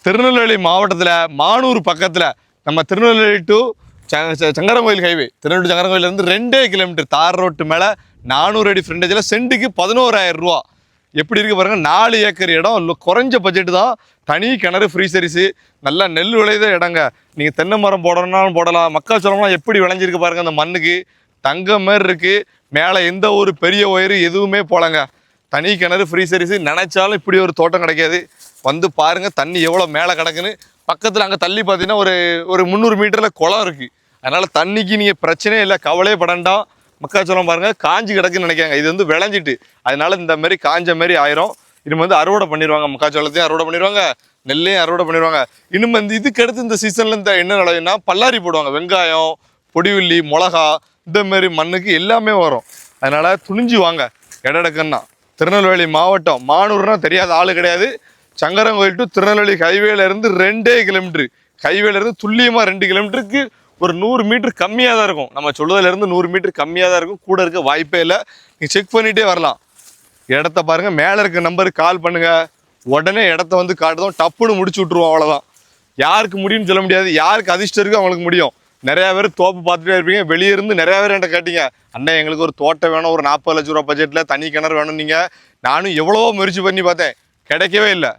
திருநெல்வேலி மாவட்டத்தில் மானூர் பக்கத்தில் நம்ம திருநெல்வேலி டு சங்கரங்கோயில் ஹைவே, திருநெல்வேலி சங்கரங்கோயிலேருந்து 2 கிலோமீட்டர் தார் ரோட்டு மேலே 400 அடி ஃப்ரண்டேஜில் சென்ட்டுக்கு 11,000 ரூபா. எப்படி இருக்குது பாருங்கள், 4 ஏக்கர் இடம், குறைஞ்ச பட்ஜெட்டு தான். தனி கிணறு, ஃப்ரீ சர்வீஸு, நல்லா நெல் விளையுத இடங்க. நீங்கள் தென்னை மரம் போடணும்னாலும் போடலாம். மக்காச்சோளம்லாம் எப்படி விளைஞ்சிருக்கு பாருங்கள், அந்த மண்ணுக்கு தங்கம் மாதிரி இருக்குது. மேலே எந்த ஒரு பெரிய ஒயரு எதுவுமே போலங்க. தனி கிணறு, ஃப்ரீ சர்வீஸு. நினச்சாலும் இப்படி ஒரு தோட்டம் கிடைக்காது. வந்து பாருங்கள் தண்ணி எவ்வளோ மேலே கிடக்குன்னு. பக்கத்தில் அங்கே தள்ளி பார்த்தீங்கன்னா ஒரு 300 மீட்டரில் குளம் இருக்குது. அதனால் தண்ணிக்கு நீங்கள் பிரச்சனையே இல்லை, கவலையே படண்டாம். மக்காச்சோளம் பாருங்கள் காஞ்சி கிடக்குன்னு நினைக்காங்க. இது வந்து விளைஞ்சிட்டு, அதனால இந்த மாதிரி காஞ்ச மாதிரி ஆயிரும். இன்னும் வந்து அறுவடை பண்ணிடுவாங்க, மக்காச்சோளத்தையும் அறுவடை பண்ணிடுவாங்க, நெல்லையும் அறுவடை பண்ணிடுவாங்க. இன்னும் வந்து இதுக்கு அடுத்து இந்த சீசனில் இந்த என்ன விளையுன்னா பல்லாரி போடுவாங்க. வெங்காயம், பொடிவில்லி, மிளகா, இந்த மாதிரி மண்ணுக்கு எல்லாமே வரும். அதனால் துணிஞ்சு வாங்க. இடக்கன்னா திருநெல்வேலி மாவட்டம், மானூர்னா தெரியாத ஆள் கிடையாது. சங்கரங்கோயில் டு திருநெல்வேலி ஹைவேலேருந்து 2 கிலோமீட்டரு. ஹைவேலேருந்து துல்லியமாக 2 கிலோமீட்டருக்கு ஒரு 100 மீட்டர் கம்மியாக தான் இருக்கும். நம்ம சொல்லுவதிலேருந்து 100 மீட்டர் கம்மியாக தான் இருக்கும். கூட இருக்க வாய்ப்பே இல்லை. நீங்கள் செக் பண்ணிகிட்டே வரலாம். இடத்த பாருங்கள், மேலே இருக்க நம்பருக்கு கால் பண்ணுங்கள். உடனே இடத்த வந்து காட்டுதோம், டப்புன்னு முடிச்சு விட்ருவோம். அவ்வளோதான். யாருக்கு முடியும்னு சொல்ல முடியாது. யாருக்கு அதிர்ஷ்டம் இருக்குது அவங்களுக்கு முடியும். நிறையா பேர் தோப்பு பார்த்துட்டே இருப்பீங்க. வெளியே இருந்து நிறையா பேர் என்கிட்ட கேட்டீங்க, அண்ணன் எங்களுக்கு ஒரு தோட்டம் வேணும், ஒரு 40 லட்ச ரூபா பட்ஜெட்டில் தனி கிணறு வேணும். நீங்கள் நானும் எவ்வளவோ முயற்சி பண்ணி பார்த்தேன், கிடைக்கவே இல்லை.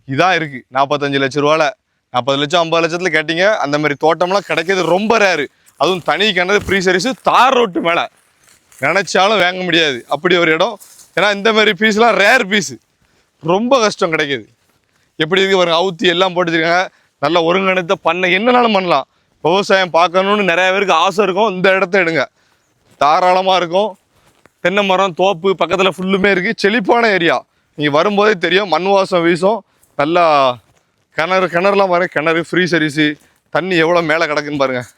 இதான் இருக்குது 45 லட்ச ரூபாவில். 40 லட்சம் 50 லட்சத்தில் கேட்டீங்க. அந்த மாதிரி தோட்டம்லாம் கிடைக்கிறது ரொம்ப ரேரு. அதுவும் தனி கிணறு, ஃப்ரீ சர்வீஸு, தார் ரோட்டு மேலே. நினச்சாலும் வாங்க முடியாது அப்படி ஒரு இடம். ஏன்னா இந்த மாதிரி பீஸ்லாம் ரேர் பீஸு, ரொம்ப கஷ்டம் கிடைக்கிது. எப்படி இருக்குது பாருங்க, அவுத்தி எல்லாம் போட்டுருக்காங்க. நல்லா ஒருங்கிணைத்த பண்ணை, என்னன்னாலும் பண்ணலாம். விவசாயம் பார்க்கணுன்னு நிறைய பேருக்கு ஆசை இருக்கும். இந்த இடத்த எடுங்க, தாராளமாக இருக்கும். தென்னை மரம், தோப்பு பக்கத்தில் ஃபுல்லுமே இருக்குது. செழிப்பான ஏரியா. நீங்கள் வரும்போதே தெரியும், மண் வாசம் வீசும். நல்லா கிணறுலாம் பாருங்கள், கிணறு, ஃப்ரீ சர்வீஸு. தண்ணி எவ்வளோ மேலே கிடக்குன்னு பாருங்கள்,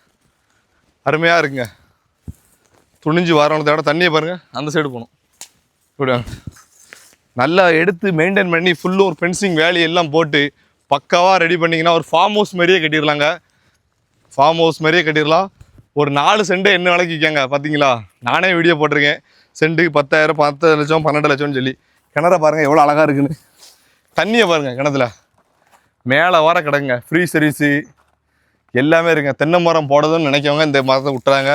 அருமையாக இருக்குங்க. துணிஞ்சு வரவனத்தை விட தண்ணியை பாருங்கள். அந்த சைடு போகணும். இப்படி நல்லா எடுத்து மெயின்டைன் பண்ணி ஃபுல்லும் ஒரு ஃபென்சிங் வேலி எல்லாம் போட்டு பக்காவாக ரெடி பண்ணிங்கன்னா ஒரு ஃபார்ம் ஹவுஸ் மாதிரியே கட்டிடலாங்க. ஃபார்ம் ஹவுஸ் மாதிரியே கட்டிடலாம். ஒரு 4 சென்ட்டு என்ன விலைக்கு விற்காங்க பார்த்தீங்களா? நானே வீடியோ போட்டிருக்கேன். சென்ட்டுக்கு 10,000, 10 லட்சம், 12 லட்சம்னு சொல்லி. கிணற பாருங்கள் எவ்வளோ அழகாக இருக்குன்னு. தண்ணியை பாருங்கள், கிணத்துல மேலே வர கிடக்குங்க. ஃப்ரீ சர்வீஸு எல்லாமே இருக்குங்க. தென்னை மரம் போடுறதுன்னு நினைக்கவங்க இந்த மரத்தை விட்டுறாங்க.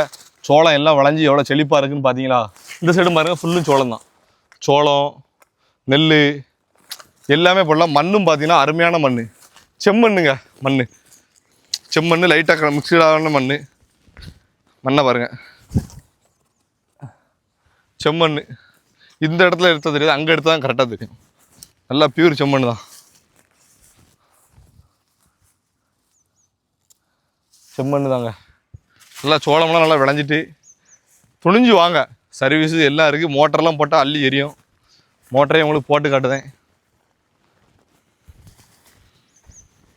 சோளம் எல்லாம் விளைஞ்சி எவ்வளோ செழிப்பாக இருக்குன்னு பார்த்தீங்களா? இந்த சைடும் பாருங்கள், ஃபுல்லும் சோளம் தான். சோளம், நெல் எல்லாமே போடலாம். மண்ணும் பார்த்தீங்கன்னா அருமையான மண், செம்மண்ணுங்க. மண் செம்மண், லைட்டாக மிக்சடான மண்ணை பாருங்கள். செம்மண் இந்த இடத்துல எடுத்தது தெரியாது, அங்கே எடுத்தால் தான் கரெக்டாக தெரியும். நல்லா பியூர் செம்மண் தான். செம்மண் தாங்க. நல்லா சோளம்லாம் நல்லா விளைஞ்சிட்டு துணிஞ்சு வாங்க. சர்வீஸு எல்லாம் இருக்குது. மோட்டர்லாம் போட்டால் அள்ளி எரியும். மோட்டரையும் உங்களுக்கு போட்டு காட்டுதேன்.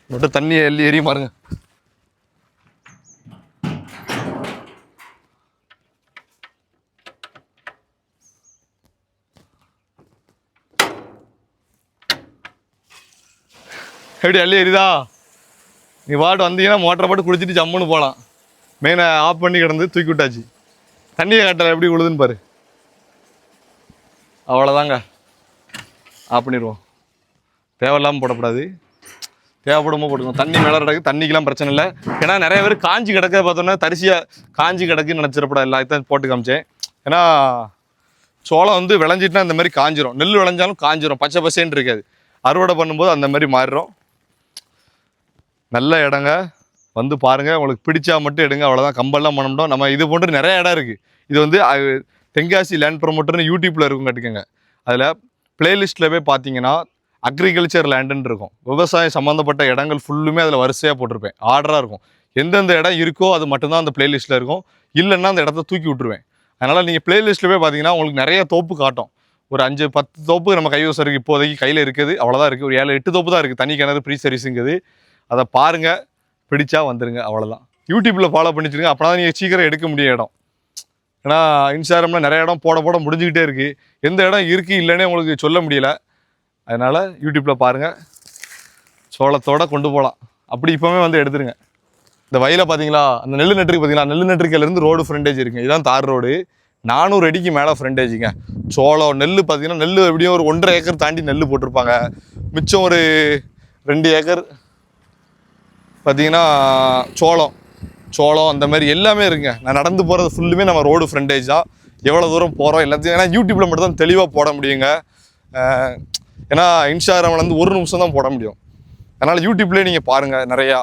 மட்டும் தண்ணியை அள்ளி எரியும் பாருங்க. எப்படி அள்ளி எரியுதா? நீ பாட்டு வந்தீங்கன்னா மோட்டரை போட்டு குளிச்சுட்டு ஜம்முன்னு போகலாம். மெயினை ஆஃப் பண்ணி கிடந்து தூக்கி விட்டாச்சு. தண்ணியை காட்டலை எப்படி விழுதுன்னு பாரு. அவ்வளோதாங்க, ஆஃப் பண்ணிடுவோம். தேவையில்லாமல் போடக்கூடாது, தேவைப்படுமோ போட்டுக்கணும். தண்ணி மேலே கிடக்கு, தண்ணிக்கெலாம் பிரச்சனை இல்லை. ஏன்னா நிறைய பேர் காஞ்சி கிடக்க பார்த்தோன்னா தரிசியாக காஞ்சி கிடக்குன்னு நினச்சிடப்படாது. எல்லாத்தையும் போட்டு காமிச்சேன். ஏன்னா சோளம் வந்து விளைஞ்சிட்டுனா இந்த மாதிரி காஞ்சிரும். நெல் விளைஞ்சாலும் காஞ்சிரும், பச்சை பசேன்னு இருக்காது. அறுவடை பண்ணும்போது அந்த மாதிரி மாறிடும். நல்ல இடங்க, வந்து பாருங்கள். உங்களுக்கு பிடிச்சா மட்டும் எடுங்க, அவ்வளோதான். கம்பெல்லாம் பண்ணோம். நம்ம இது போன்று நிறைய இடம் இருக்குது. இது வந்து தென்காசி லேண்ட் ப்ரொமோட்டர்னு யூடியூப்பில் இருக்கும், கட்டுக்கங்க. அதில் பிளேலிஸ்ட்டில் போய் பார்த்தீங்கன்னா அக்ரிகல்ச்சர் லேண்டுன்னு இருக்கும். விவசாயம் சம்மந்தப்பட்ட இடங்கள் ஃபுல்லுமே அதில் வரிசையாக போட்டிருப்பேன். ஆர்டராக இருக்கும். எந்தெந்த இடம் இருக்கோ அது மட்டும்தான் அந்த பிளேலிஸ்ட்டில் இருக்கும். இல்லைன்னா அந்த இடத்த தூக்கி விட்டுருவேன். அதனால் நீங்கள் பிளேலிஸ்ட்டில் போய் பார்த்தீங்கன்னா உங்களுக்கு நிறைய தோப்பு காட்டும். ஒரு 5-10 தோப்பு நம்ம கைவசம் இருக்குது. இப்போதைக்கு கையில் இருக்குது, அவ்வளோதான் இருக்குது. ஒரு 7-8 தோப்பு தான் இருக்குது. தனி கிணறு, ஃப்ரீ சர்வீஸுங்குது. அதை பாருங்கள், பிடிச்சா வந்துடுங்க, அவ்வளோதான். யூடியூப்பில் ஃபாலோ பண்ணிச்சுருங்க. அப்போ தான் நீங்கள் சீக்கிரம் எடுக்க முடிய இடம். ஏன்னா இன்ஸ்டாகிராமில் நிறைய இடம் போட முடிஞ்சுக்கிட்டே இருக்குது. எந்த இடம் இருக்குது இல்லைன்னே உங்களுக்கு சொல்ல முடியல. அதனால் யூடியூப்பில் பாருங்கள், சோளத்தோடு கொண்டு போகலாம். அப்படி இப்போவே வந்து எடுத்துருங்க. இந்த வயலை பார்த்தீங்களா, அந்த நெல் நட்டுருக்கு பார்த்தீங்களா, நெல் நட்டுருக்கையிலேருந்து ரோடு ஃப்ரண்டேஜ் இருக்குங்க. இதுதான் தார் ரோடு. 400 அடிக்கு மேலே ஃப்ரண்டேஜுங்க. சோளம், நெல் பார்த்தீங்கன்னா நெல் எப்படியும் ஒரு 1.5 ஏக்கர் தாண்டி நெல் போட்டிருப்பாங்க. மிச்சம் ஒரு 2 ஏக்கர் பார்த்தீங்கன்னா சோளம் அந்த மாதிரி எல்லாமே இருக்குங்க. நான் நடந்து போகிறது ஃபுல்லுமே நம்ம ரோடு ஃப்ரண்டேஜ் தான். எவ்வளோ தூரம் போகிறோம் எல்லாத்தையும் ஏன்னா யூடியூப்பில் மட்டும் தான் தெளிவாக போட முடியுங்க. ஏன்னா இன்ஸ்டாகிராமில் வந்து 1 நிமிஷம் தான் போட முடியும். அதனால் யூடியூப்லேயே நீங்கள் பாருங்கள், நிறைய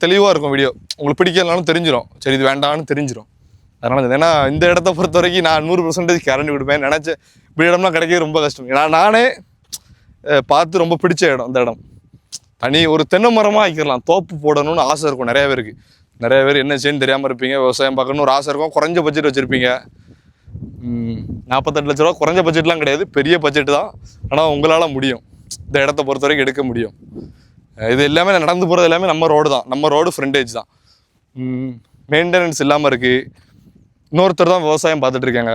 தெளிவாக இருக்கும் வீடியோ. உங்களுக்கு பிடிக்கலனாலும் தெரிஞ்சிடும், சரி இது வேண்டாம்னு தெரிஞ்சிடும். அதனால் ஏன்னா இந்த இடத்த பொறுத்த வரைக்கும் நான் 100% கேரண்டி கொடுப்பேன். நினச்சேன் இப்படி இடம்லாம் கிடைக்கிறது ரொம்ப கஷ்டம். நானே பார்த்து ரொம்ப பிடிச்ச இடம் இந்த இடம். தனி ஒரு தென்னை மரமாக ஆக்கிடலாம், தோப்பு போடணும்னு ஆசை இருக்கும் நிறைய பேருக்கு. நிறைய பேர் என்ன செய்யணும்னு தெரியாமல் இருப்பீங்க, விவசாயம் பார்க்கணுன்னு ஒரு ஆசை இருக்கும். குறைஞ்ச பட்ஜெட் வச்சுருப்பீங்க. 48 லட்ச ரூபா குறைஞ்ச பட்ஜெட்லாம் கிடையாது, பெரிய பட்ஜெட் தான். ஆனால் உங்களால் முடியும், இந்த இடத்த பொறுத்த வரைக்கும் எடுக்க முடியும். இது எல்லாமே நடந்து போகிறது எல்லாமே நம்ம ரோடு தான், நம்ம ரோடு ஃப்ரண்டேஜ் தான். மெயின்டெனன்ஸ் இல்லாமல் இருக்குது. இன்னொருத்தர் தான் விவசாயம் பார்த்துட்ருக்காங்க,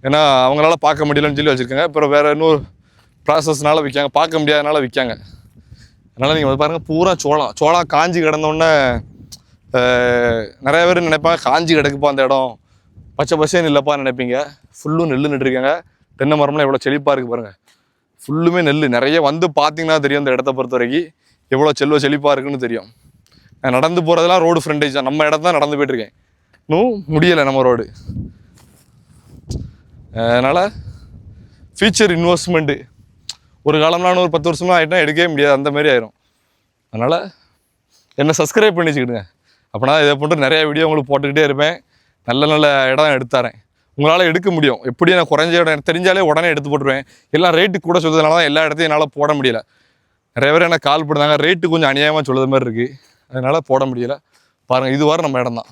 ஏன்னா அவங்களால பார்க்க முடியலன்னு சொல்லி வச்சுருக்காங்க. அப்புறம் வேறு இன்னொரு ப்ராசஸ்னால விற்காங்க, பார்க்க முடியாதனால விற்காங்க. அதனால் நீங்கள் வந்து பாருங்கள், பூரா சோளம் காஞ்சி கிடந்தோடனே நிறைய பேர் நினைப்பாங்க காஞ்சி கிடக்குப்பா அந்த இடம், பச்சை பசேன்னு இல்லைப்பான்னு நினைப்பீங்க. ஃபுல்லும் நெல் நட்டுருக்காங்க. தென்னை மரம்லாம் எவ்வளோ செழிப்பாக இருக்குது பாருங்கள். ஃபுல்லுமே நெல். நிறைய வந்து பார்த்தீங்கன்னா தெரியும் இந்த இடத்த பொறுத்த வரைக்கும் எவ்வளோ செழிப்பாக இருக்குன்னு தெரியும். நான் நடந்து போகிறதெல்லாம் ரோடு ஃப்ரண்டேஜ் தான். நம்ம இடம் தான் நடந்து போய்ட்டுருக்கேன், இன்னும் முடியலை நம்ம ரோடு. அதனால் ஃபியூச்சர் இன்வெஸ்ட்மெண்ட்டு ஒரு காலம்லாம் ஒரு 10 வருஷம்லாம் ஆகிட்டா எடுக்கவே முடியாது, அந்த மாதிரி ஆயிரும். அதனால் என்னை சப்ஸ்கிரைப் பண்ணி வச்சுக்கிடுங்க. அப்படின்னா இதை போட்டு நிறையா வீடியோ உங்களுக்கு போட்டுக்கிட்டே இருப்பேன். நல்ல இடம் எடுத்தாரேன், உங்களால் எடுக்க முடியும். எப்படி நான் குறைஞ்ச இடம் தெரிஞ்சாலே உடனே எடுத்து போட்டுருவேன். எல்லாம் ரேட்டு கூட சொல்லுறதுனால தான் எல்லா இடத்தையும் என்னால் போட முடியல. நிறைய பேர் எனக்கு கால் பண்ணுறாங்க, ரேட்டு கொஞ்சம் அநியாயமாக சொல்லுற மாதிரி இருக்குது, அதனால் போட முடியல. பாருங்கள், இது வரை நம்ம இடம் தான்.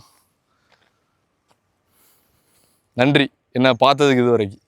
நன்றி என்னை பார்த்ததுக்கு இது வரைக்கும்.